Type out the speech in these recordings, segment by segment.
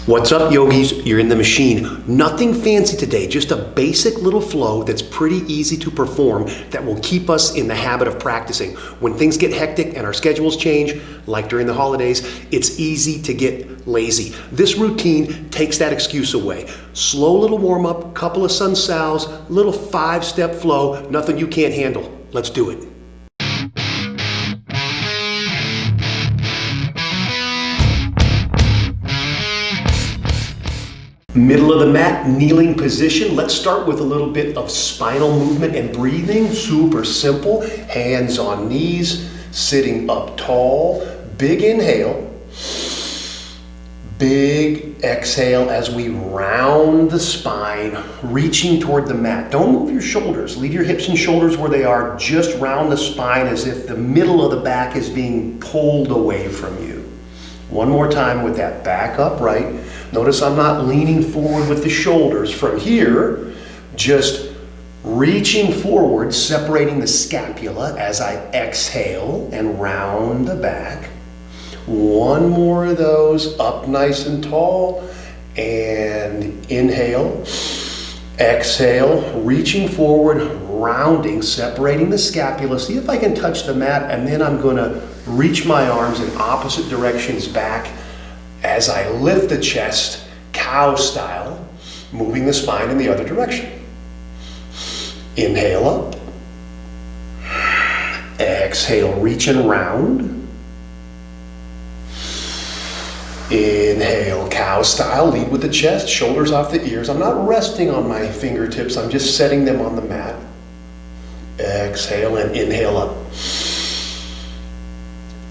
What's up, yogis? You're in the machine. Nothing fancy today, just a basic little flow that's pretty easy to perform that will keep us in the habit of practicing. When things get hectic and our schedules change, like during the holidays, it's easy to get lazy. This routine takes that excuse away. Slow little warm up, couple of Sun Sals, little 5-step flow, nothing you can't handle. Let's do it. Middle of the mat, kneeling position. Let's start with a little bit of spinal movement and breathing. Super simple. Hands on knees, sitting up tall. Big inhale. Big exhale as we round the spine, reaching toward the mat. Don't move your shoulders. Leave your hips and shoulders where they are. Just round the spine as if the middle of the back is being pulled away from you. One more time with that back upright. Notice I'm not leaning forward with the shoulders. From here, just reaching forward, separating the scapula as I exhale and round the back. One more of those, up nice and tall, and inhale, exhale, reaching forward, rounding, separating the scapula. See if I can touch the mat, and then I'm going to reach my arms in opposite directions back as I lift the chest, cow style, moving the spine in the other direction. Inhale up. Exhale, reach and round. Inhale, cow style, lead with the chest, shoulders off the ears. I'm not resting on my fingertips, I'm just setting them on the mat. Exhale and inhale up.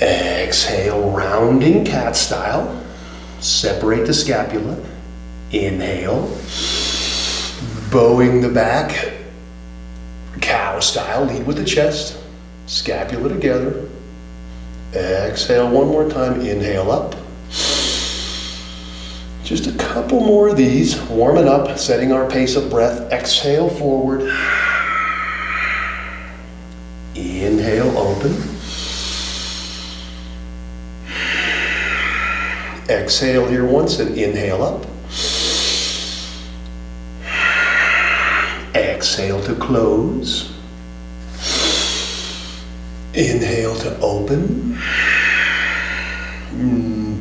Exhale, rounding cat style. Separate the scapula. Inhale. Bowing the back. Cow style, lead with the chest. Scapula together. Exhale one more time. Inhale up. Just a couple more of these. Warming up, setting our pace of breath. Exhale forward. Inhale, open. Exhale here once and inhale up. Exhale to close. Inhale to open.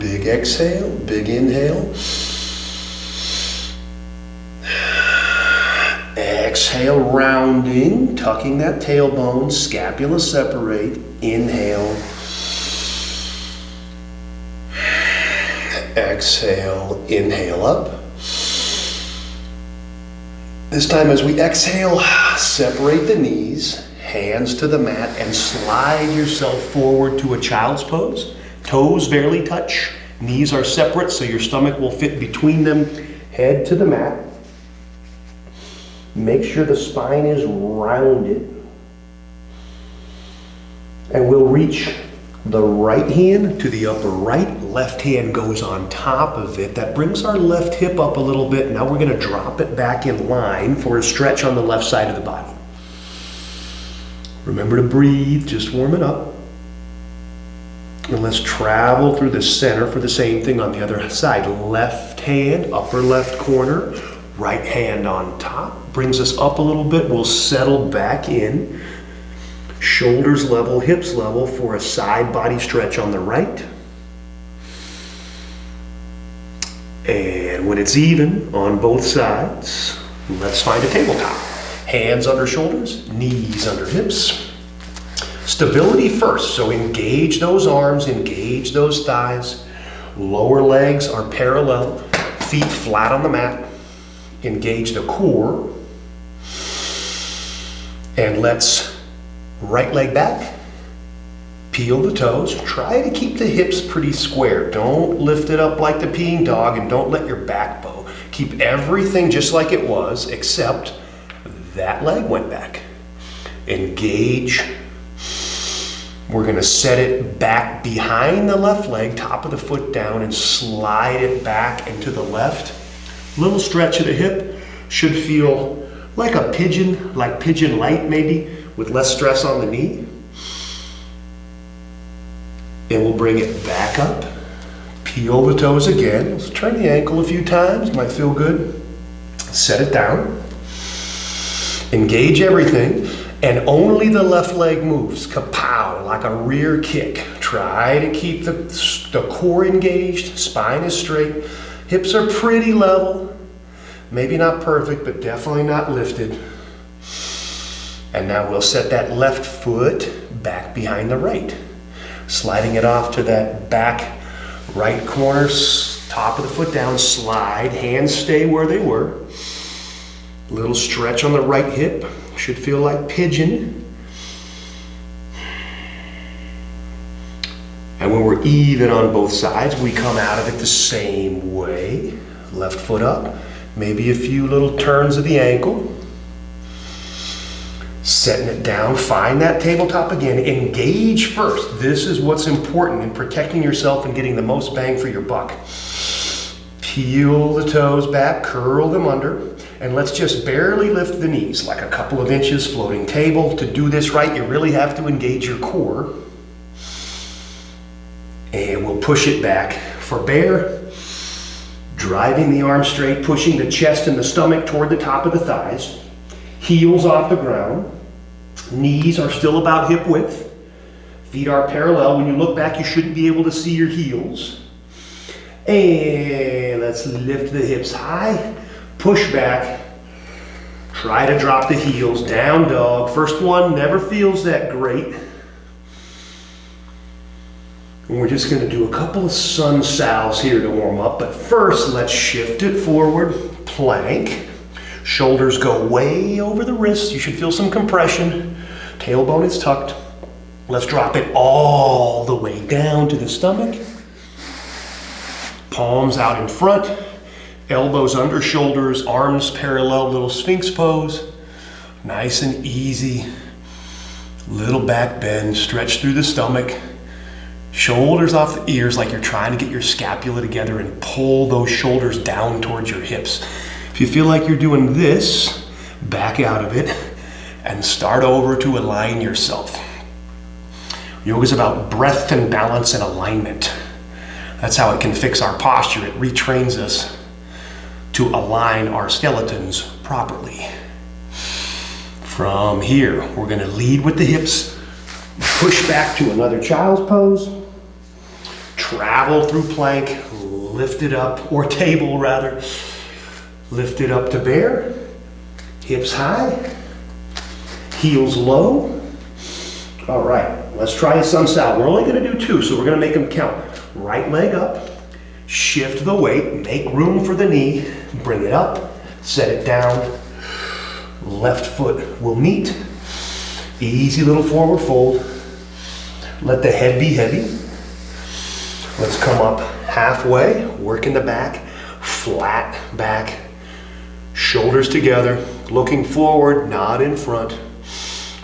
Big exhale, big inhale. Exhale, rounding, tucking that tailbone, scapula separate. Inhale. Exhale, inhale up. This time as we exhale, separate the knees, hands to the mat, and slide yourself forward to a child's pose. Toes barely touch, knees are separate so your stomach will fit between them. Head to the mat. Make sure the spine is rounded. And we'll reach the right hand to the upper right, left hand goes on top of it. That brings our left hip up a little bit. Now we're going to drop it back in line for a stretch on the left side of the body. Remember to breathe, just warm it up. And let's travel through the center for the same thing on the other side. Left hand, upper left corner, right hand on top. Brings us up a little bit. We'll settle back in. Shoulders level, hips level for a side body stretch on the right. And when it's even on both sides, let's find a tabletop. Hands under shoulders, knees under hips. Stability first, so engage those arms, engage those thighs. Lower legs are parallel, feet flat on the mat. Engage the core. And let's right leg back, peel the toes. Try to keep the hips pretty square. Don't lift it up like the peeing dog and don't let your back bow. Keep everything just like it was, except that leg went back. Engage. We're going to set it back behind the left leg, top of the foot down, and slide it back into the left. Little stretch of the hip. Should feel like a pigeon, like pigeon light maybe, with less stress on the knee. And we'll bring it back up, Peel the toes again. Let's turn the ankle a few times, might feel good. Set it down. Engage everything, and only the left leg moves. Kapow, like a rear kick. Try to keep the core engaged, spine is straight, hips are pretty level. Maybe not perfect, but definitely not lifted. And now we'll set that left foot back behind the right. Sliding it off to that back right corner, top of the foot down, slide, hands stay where they were. Little stretch on the right hip, should feel like pigeon. And when we're even on both sides, we come out of it the same way. Left foot up, maybe a few little turns of the ankle. Setting it down, find that tabletop again, engage first. This is what's important in protecting yourself and getting the most bang for your buck. Peel the toes back, curl them under, and let's just barely lift the knees, like a couple of inches, floating table. To do this right, you really have to engage your core. And we'll push it back for bear, driving the arms straight, pushing the chest and the stomach toward the top of the thighs. Heels off the ground, knees are still about hip width, feet are parallel. When you look back, you shouldn't be able to see your heels. And let's lift the hips high, push back, try to drop the heels, down dog. First one never feels that great. And we're just gonna do a couple of sun sals here to warm up, but first let's shift it forward, plank. Shoulders go way over the wrists. You should feel some compression. Tailbone is tucked. Let's drop it all the way down to the stomach. Palms out in front. Elbows under shoulders. Arms parallel, little sphinx pose. Nice and easy. Little back bend. Stretch through the stomach. Shoulders off the ears like you're trying to get your scapula together and pull those shoulders down towards your hips. If you feel like you're doing this, back out of it and start over to align yourself. Yoga is about breath and balance and alignment. That's how it can fix our posture. It retrains us to align our skeletons properly. From here, we're going to lead with the hips, push back to another child's pose, travel through plank, lift it up, or table rather. Lift it up to bear, hips high, heels low. All right, let's try a sun sal. We're only gonna do two, so we're gonna make them count. Right leg up, shift the weight, make room for the knee, bring it up, set it down. Left foot will meet. Easy little forward fold. Let the head be heavy. Let's come up halfway, work in the back, flat back. Shoulders together, looking forward, not in front,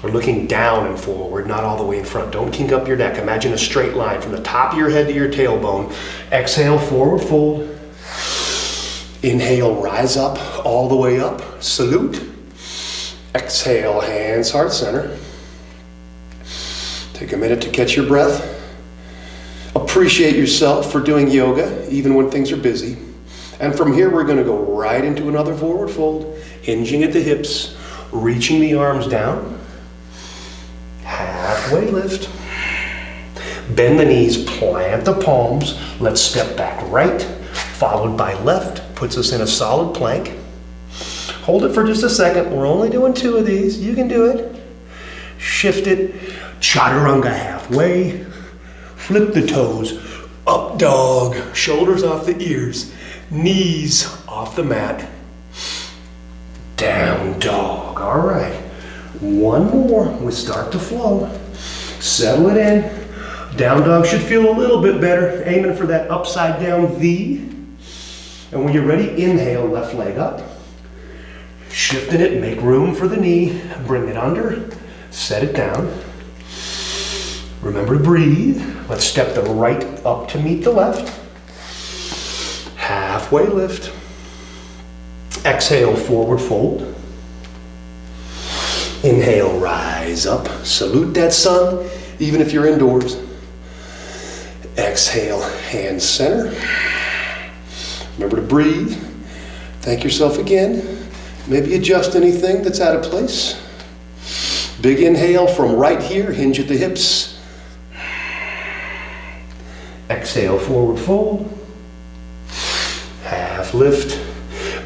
or looking down and forward, not all the way in front. Don't kink up your neck. Imagine a straight line from the top of your head to your tailbone. Exhale, forward fold. Inhale, rise up, all the way up, salute. Exhale, hands heart center. Take a minute to catch your breath. Appreciate yourself for doing yoga, even when things are busy. And from here, we're going to go right into another forward fold, hinging at the hips, reaching the arms down, halfway lift, bend the knees, plant the palms, let's step back right, followed by left, puts us in a solid plank. Hold it for just a second, we're only doing two of these, you can do it. Shift it, chaturanga halfway, flip the toes, up dog, shoulders off the ears, knees off the mat, down dog. All right, one more, we start to flow. Settle it in. Down dog should feel a little bit better, aiming for that upside down V. And when you're ready, inhale, left leg up. Shifting it, make room for the knee, bring it under, set it down. Remember to breathe. Let's step the right up to meet the left. Halfway lift. Exhale, forward fold. Inhale, rise up. Salute that sun, even if you're indoors. Exhale. Exhale, hands center. Remember to breathe. Thank yourself again. Maybe adjust anything that's out of place. Big inhale from right here, hinge at the hips. Exhale, forward fold. Half lift.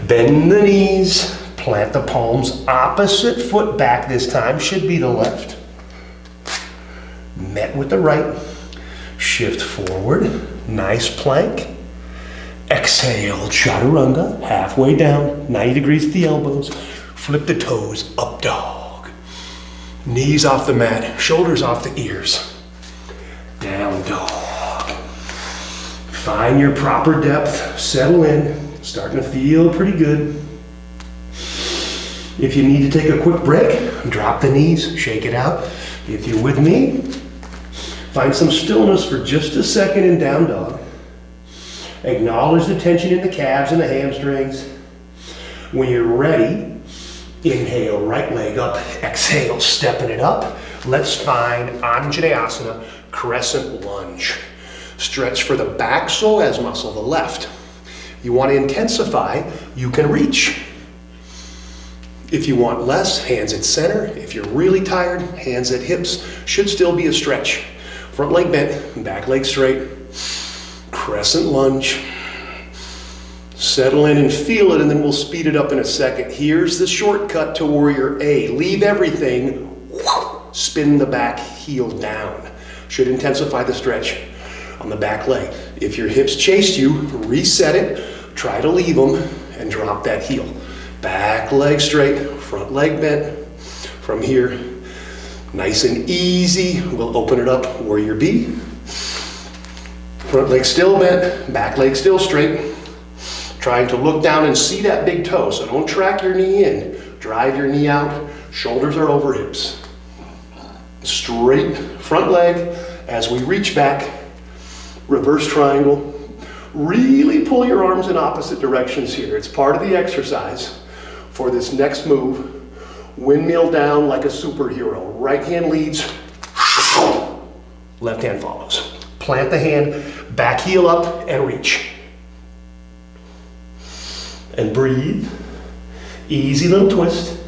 Bend the knees. Plant the palms opposite foot back this time. Should be the left. Met with the right. Shift forward. Nice plank. Exhale, chaturanga. Halfway down. 90 degrees at the elbows. Flip the toes. Up dog. Knees off the mat. Shoulders off the ears. Down dog. Find your proper depth. Settle in. Starting to feel pretty good. If you need to take a quick break, drop the knees, shake it out. If you're with me, find some stillness for just a second in down dog. Acknowledge the tension in the calves and the hamstrings. When you're ready, inhale, right leg up. Exhale, stepping it up. Let's find Anjaneyasana, Crescent Lunge. Stretch for the back psoas muscle, the left. You want to intensify, you can reach. If you want less, hands at center. If you're really tired, hands at hips. Should still be a stretch. Front leg bent, back leg straight. Crescent lunge. Settle in and feel it, and then we'll speed it up in a second. Here's the shortcut to warrior A. Leave everything, spin the back heel down. Should intensify the stretch on the back leg. If your hips chased you, reset it. Try to leave them and drop that heel. Back leg straight, front leg bent. From here, nice and easy. We'll open it up, warrior B. Front leg still bent, back leg still straight. Trying to look down and see that big toe, so don't track your knee in. Drive your knee out, shoulders are over hips. Straight front leg as we reach back, reverse triangle. Really pull your arms in opposite directions here. It's part of the exercise for this next move. Windmill down like a superhero. Right hand leads, left hand follows. Plant the hand, back heel up and reach. And breathe. Easy little twist.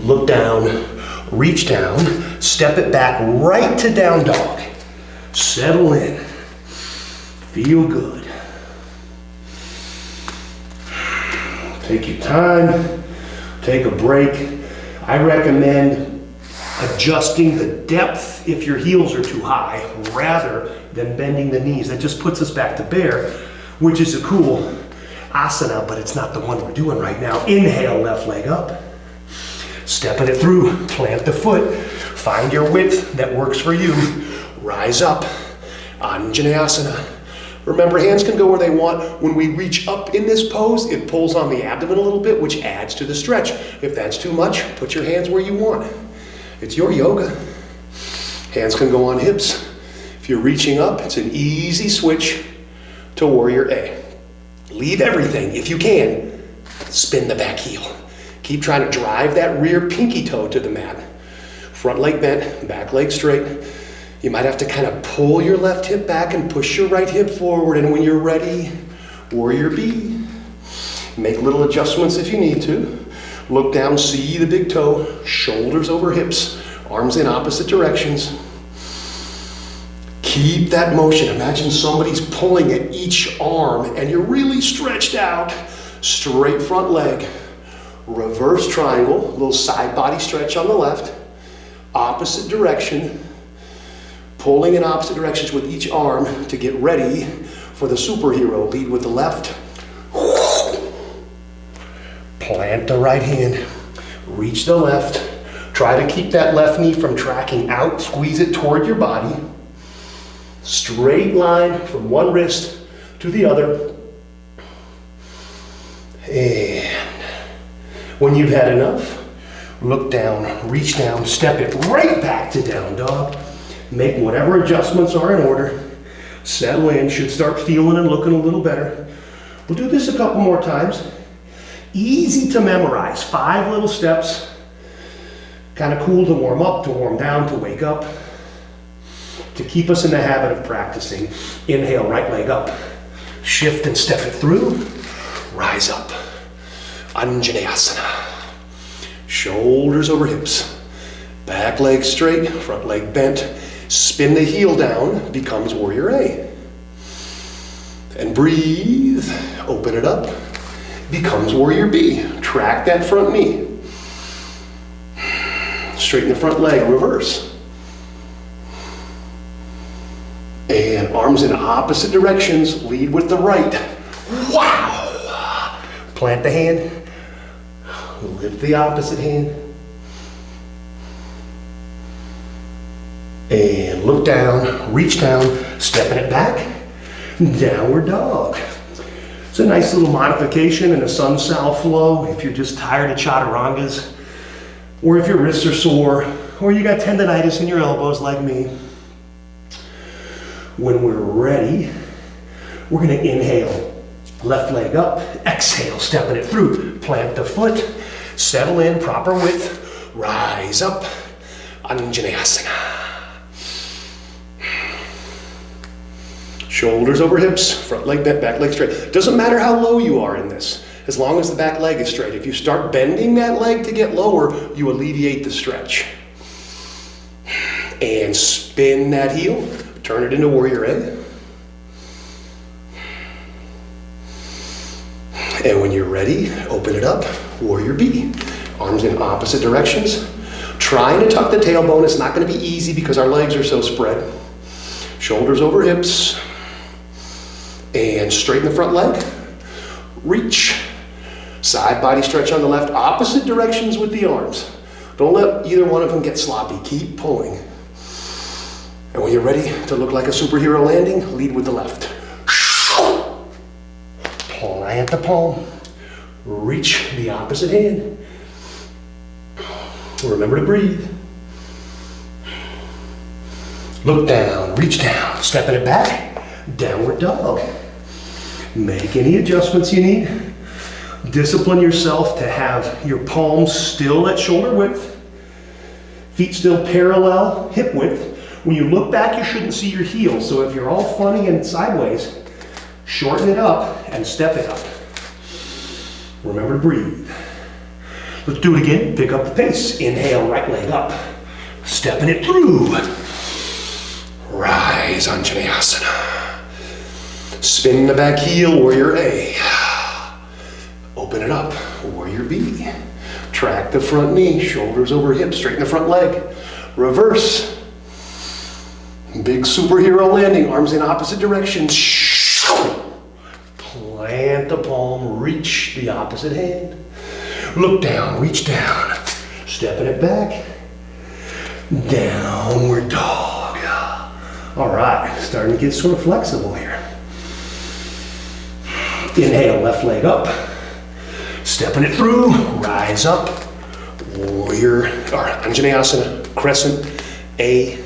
Look down, reach down, step it back right to down dog. Settle in. Feel good. Take your time. Take a break. I recommend adjusting the depth if your heels are too high rather than bending the knees. That just puts us back to bear, which is a cool asana, but it's not the one we're doing right now. Inhale, left leg up. Stepping it through. Plant the foot. Find your width that works for you. Rise up, Anjaneyasana. Remember, hands can go where they want. When we reach up in this pose, it pulls on the abdomen a little bit, which adds to the stretch. If that's too much, put your hands where you want. It's your yoga. Hands can go on hips. If you're reaching up, it's an easy switch to warrior A. Leave everything, if you can, spin the back heel. Keep trying to drive that rear pinky toe to the mat. Front leg bent, back leg straight. You might have to kind of pull your left hip back and push your right hip forward. And when you're ready, warrior B. Make little adjustments if you need to. Look down, see the big toe, shoulders over hips, arms in opposite directions. Keep that motion. Imagine somebody's pulling at each arm and you're really stretched out. Straight front leg, reverse triangle, little side body stretch on the left, opposite direction. Pulling in opposite directions with each arm to get ready for the superhero. Lead with the left. Plant the right hand. Reach the left. Try to keep that left knee from tracking out. Squeeze it toward your body. Straight line from one wrist to the other. And when you've had enough, look down, reach down, step it right back to down dog. Make whatever adjustments are in order. Settle in, should start feeling and looking a little better. We'll do this a couple more times. Easy to memorize, 5 little steps. Kind of cool to warm up, to warm down, to wake up. to keep us in the habit of practicing. Inhale, right leg up. Shift and step it through. Rise up. Anjaneyasana. Shoulders over hips. Back leg straight, front leg bent. Spin the heel down, becomes warrior A. And breathe, open it up, becomes warrior B. Track that front knee. Straighten the front leg, reverse. And arms in opposite directions, lead with the right. Wow! Plant the hand, lift the opposite hand. And look down, reach down, stepping it back, downward dog. It's a nice little modification in a Sun Sal flow if you're just tired of chaturangas, or if your wrists are sore, or you got tendonitis in your elbows like me. When we're ready, we're gonna inhale, left leg up, exhale, stepping it through, plant the foot, settle in, proper width, rise up, Anjaneyasana. Shoulders over hips, front leg bent, back leg straight. Doesn't matter how low you are in this, as long as the back leg is straight. If you start bending that leg to get lower, you alleviate the stretch. And spin that heel, turn it into warrior A. And when you're ready, open it up, warrior B. Arms in opposite directions. Trying to tuck the tailbone, it's not gonna be easy because our legs are so spread. Shoulders over hips. And straighten the front leg. Reach. Side body stretch on the left, opposite directions with the arms. Don't let either one of them get sloppy. Keep pulling. And when you're ready to look like a superhero landing, lead with the left. Plant the palm. Reach the opposite hand. Remember to breathe. Look down, reach down, stepping it back, downward dog. Make any adjustments you need. Discipline yourself to have your palms still at shoulder width, feet still parallel hip width. When you look back, you shouldn't see your heels. So if you're all funny and sideways, shorten it up and step it up. Remember to breathe. Let's do it again. Pick up the pace. Inhale, right leg up. Stepping it through. Rise, Anjaneyasana. Spin the back heel, warrior A. Open it up, warrior B. Track the front knee, shoulders over hips, straighten the front leg. Reverse. Big superhero landing, arms in opposite directions. Plant the palm, reach the opposite hand. Look down, reach down. Stepping it back. Downward dog. All right, starting to get sort of flexible here. Inhale, left leg up. Stepping it through, rise up. Warrior, or Anjaneyasana, crescent, A.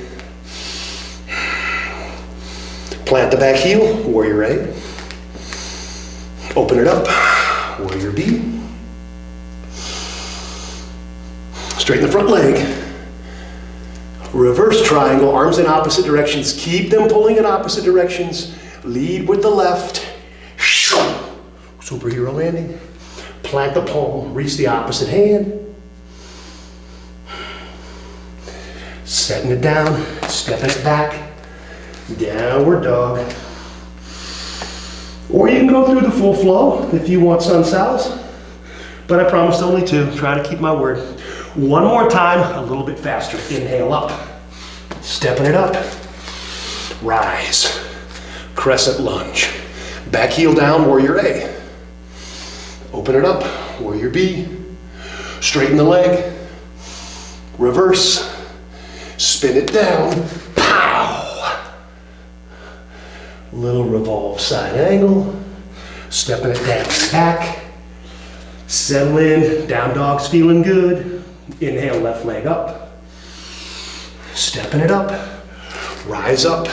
Plant the back heel, warrior A. Open it up, warrior B. Straighten the front leg. Reverse triangle, arms in opposite directions. Keep them pulling in opposite directions. Lead with the left. Superhero landing. Plant the palm, reach the opposite hand. Setting it down, stepping it back. Downward dog. Or you can go through the full flow if you want Sun Sals. But I promised only two. Try to keep my word. One more time, a little bit faster. Inhale up. Stepping it up. Rise. Crescent lunge. Back heel down, warrior A. Open it up, warrior B. Straighten the leg. Reverse. Spin it down. Pow! Little revolve side angle. Stepping it down, back. Settle in, down dog's feeling good. Inhale, left leg up. Stepping it up. Rise up.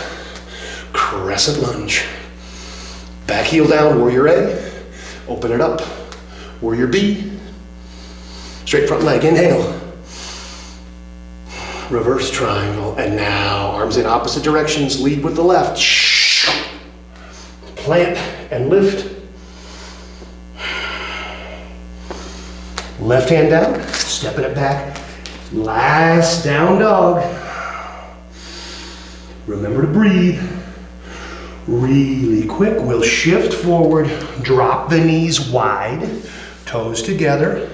Crescent lunge. Back heel down, warrior A. Open it up. Warrior B. Straight front leg, inhale. reverse triangle, and now arms in opposite directions, lead with the left. Plant and lift. Left hand down, stepping it back. Last down dog. Remember to breathe. Really quick, we'll shift forward, drop the knees wide, toes together.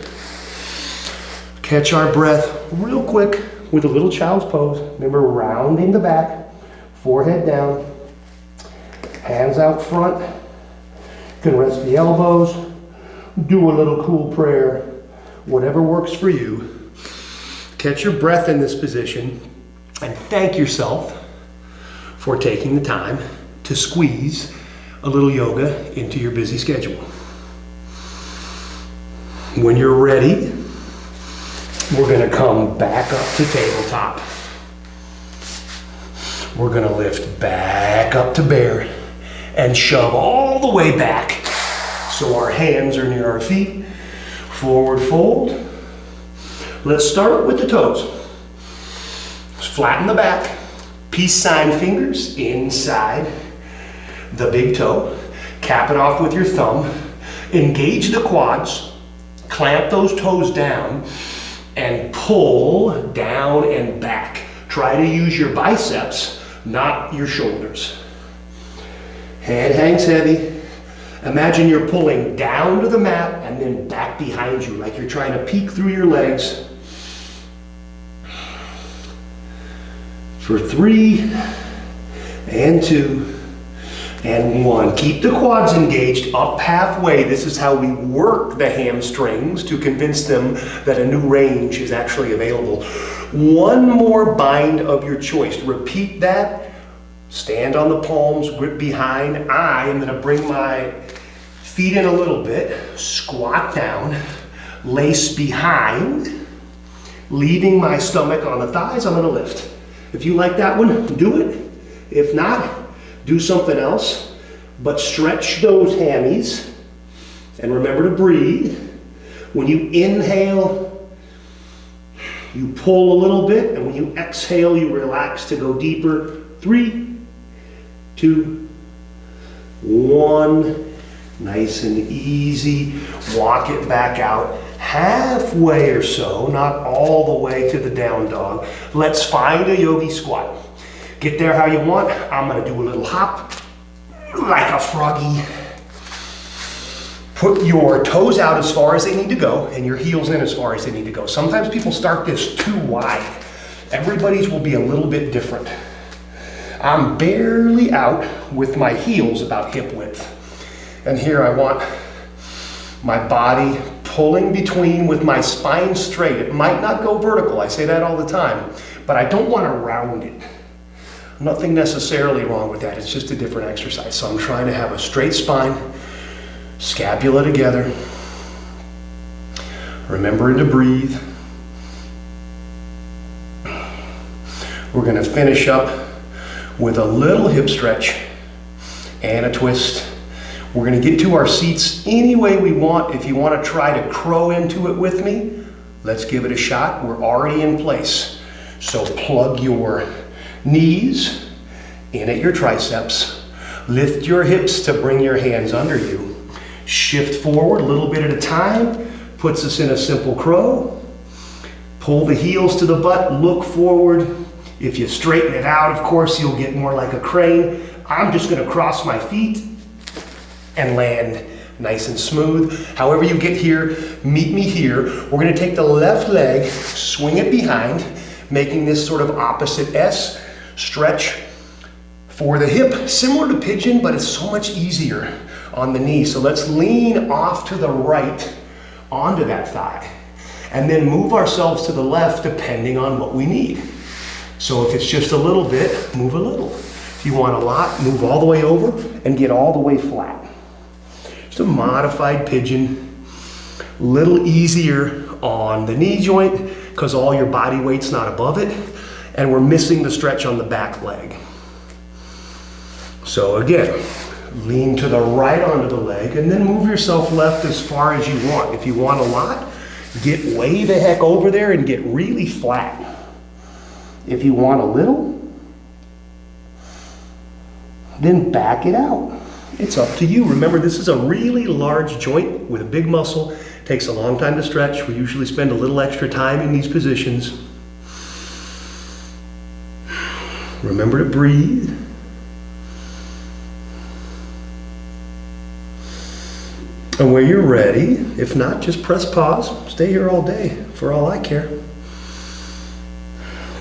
Catch our breath real quick with a little child's pose. Remember, rounding the back, forehead down, hands out front. You can rest the elbows, do a little cool prayer, whatever works for you. Catch your breath in this position and thank yourself for taking the time to squeeze a little yoga into your busy schedule. When you're ready, we're going to come back up to tabletop. We're going to lift back up to bear and shove all the way back so our hands are near our feet. Forward fold. Let's start with the toes. Flatten the back. Peace sign fingers inside the big toe. Cap it off with your thumb. Engage the quads. Clamp those toes down and pull down and back. Try to use your biceps, not your shoulders. Head hangs heavy. Imagine you're pulling down to the mat and then back behind you, like you're trying to peek through your legs. For 3, and 2, and 1. Keep the quads engaged up halfway. This is how we work the hamstrings to convince them that a new range is actually available. One more bind of your choice. Repeat that. Stand on the palms, grip behind. I am going to bring my feet in a little bit, squat down, lace behind, leaving my stomach on the thighs. I'm going to lift. If you like that one, do it. If not, do something else. But stretch those hammies and remember to breathe. When you inhale, you pull a little bit, and when you exhale, you relax to go deeper. 3, 2, 1. Nice and easy. Walk it back out halfway or so, not all the way to the down dog. Let's find a yogi squat. Get there how you want. I'm going to do a little hop like a froggy. Put your toes out as far as they need to go and your heels in as far as they need to go. Sometimes people start this too wide. Everybody's will be a little bit different. I'm barely out with my heels about hip width. And here I want my body pulling between with my spine straight. It might not go vertical, I say that all the time, but I don't want to round it. Nothing necessarily wrong with that, it's just a different exercise. So I'm trying to have a straight spine, scapula together, remembering to breathe. We're going to finish up with a little hip stretch and a twist. We're going to get to our seats any way we want. If you want to try to crow into it with me, let's give it a shot. We're already in place. So plug your knees in at your triceps. Lift your hips to bring your hands under you. Shift forward a little bit at a time. Puts us in a simple crow. Pull the heels to the butt. Look forward. If you straighten it out, of course, you'll get more like a crane. I'm just going to cross my feet and land nice and smooth. However you get here, meet me here. We're going to take the left leg, swing it behind, making this sort of opposite S. Stretch for the hip, similar to pigeon, but it's so much easier on the knee. So let's lean off to the right onto that thigh, and then move ourselves to the left depending on what we need. So if it's just a little bit, move a little. If you want a lot, move all the way over and get all the way flat. Just a modified pigeon, a little easier on the knee joint because all your body weight's not above it, and we're missing the stretch on the back leg. So again, lean to the right onto the leg and then move yourself left as far as you want. If you want a lot, get way the heck over there and get really flat. If you want a little, then back it out. It's up to you. Remember, this is a really large joint with a big muscle. It takes a long time to stretch. We usually spend a little extra time in these positions. Remember to breathe. And when you're ready, if not, just press pause. Stay here all day, for all I care.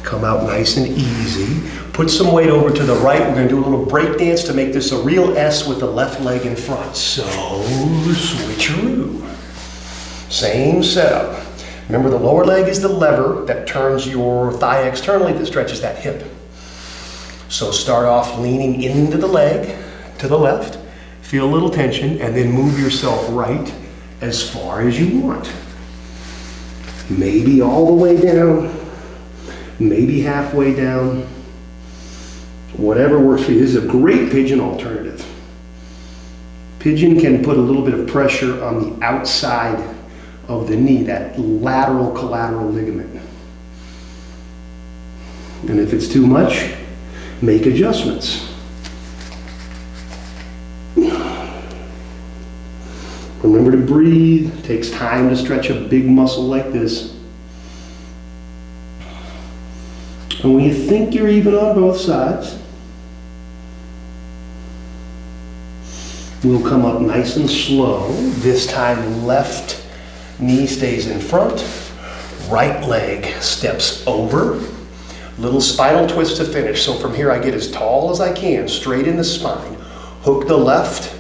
Come out nice and easy. Put some weight over to the right. We're going to do a little break dance to make this a real S with the left leg in front. So, switcheroo. Same setup. Remember, the lower leg is the lever that turns your thigh externally that stretches that hip. So start off leaning into the leg to the left. Feel a little tension, and then move yourself right as far as you want. Maybe all the way down, maybe halfway down. Whatever works for you. This is a great pigeon alternative. Pigeon can put a little bit of pressure on the outside of the knee, that lateral collateral ligament. And if it's too much, make adjustments. Remember to breathe. It takes time to stretch a big muscle like this. And when you think you're even on both sides, we'll come up nice and slow. This time left knee stays in front, right leg steps over. Little spinal twist to finish. So from here I get as tall as I can, straight in the spine. Hook the left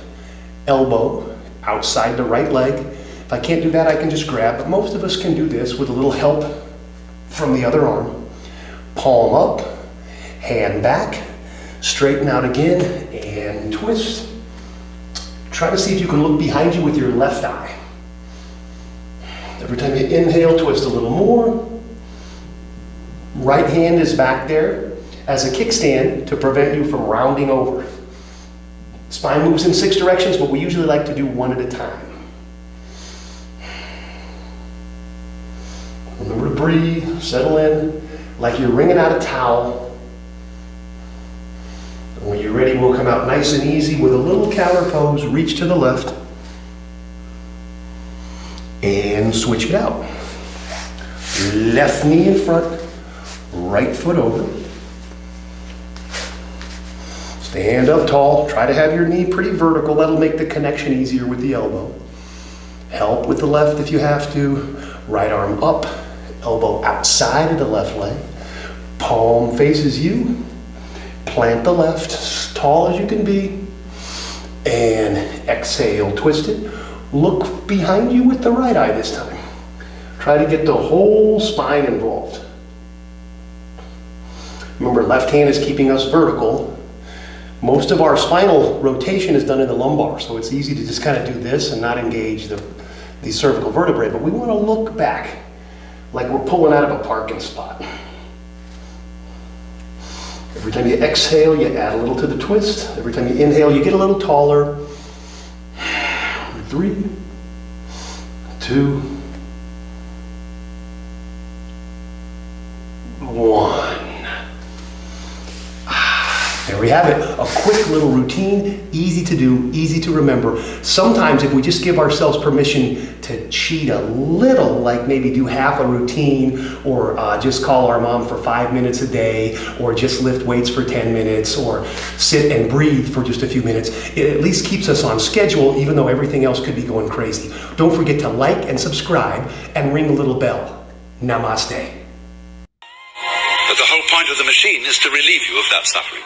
elbow outside the right leg. If I can't do that, I can just grab, but most of us can do this with a little help from the other arm. Palm up, hand back, straighten out again, and twist. Try to see if you can look behind you with your left eye. Every time you inhale, twist a little more. Right hand is back there as a kickstand to prevent you from rounding over. Spine moves in 6 directions, but we usually like to do one at a time. Remember to breathe, settle in, like you're wringing out a towel. And when you're ready, we'll come out nice and easy with a little counter pose, reach to the left, and switch it out. Left knee in front, right foot over. Stand up tall, try to have your knee pretty vertical. That'll make the connection easier with the elbow. Help with the left if you have to. Right arm up, elbow outside of the left leg. Palm faces you. Plant the left, as tall as you can be. And exhale, twist it. Look behind you with the right eye this time. Try to get the whole spine involved. Remember, left hand is keeping us vertical. Most of our spinal rotation is done in the lumbar, so it's easy to just kind of do this and not engage the cervical vertebrae, but we want to look back like we're pulling out of a parking spot. Every time you exhale, you add a little to the twist. Every time you inhale, you get a little taller. 3, 2, 1. There we have it, a quick little routine, easy to do, easy to remember. Sometimes if we just give ourselves permission to cheat a little, like maybe do half a routine, or just call our mom for 5 minutes a day, or just lift weights for 10 minutes, or sit and breathe for just a few minutes, it at least keeps us on schedule, even though everything else could be going crazy. Don't forget to like and subscribe, and ring the little bell. Namaste. But the whole point of the machine is to relieve you of that suffering.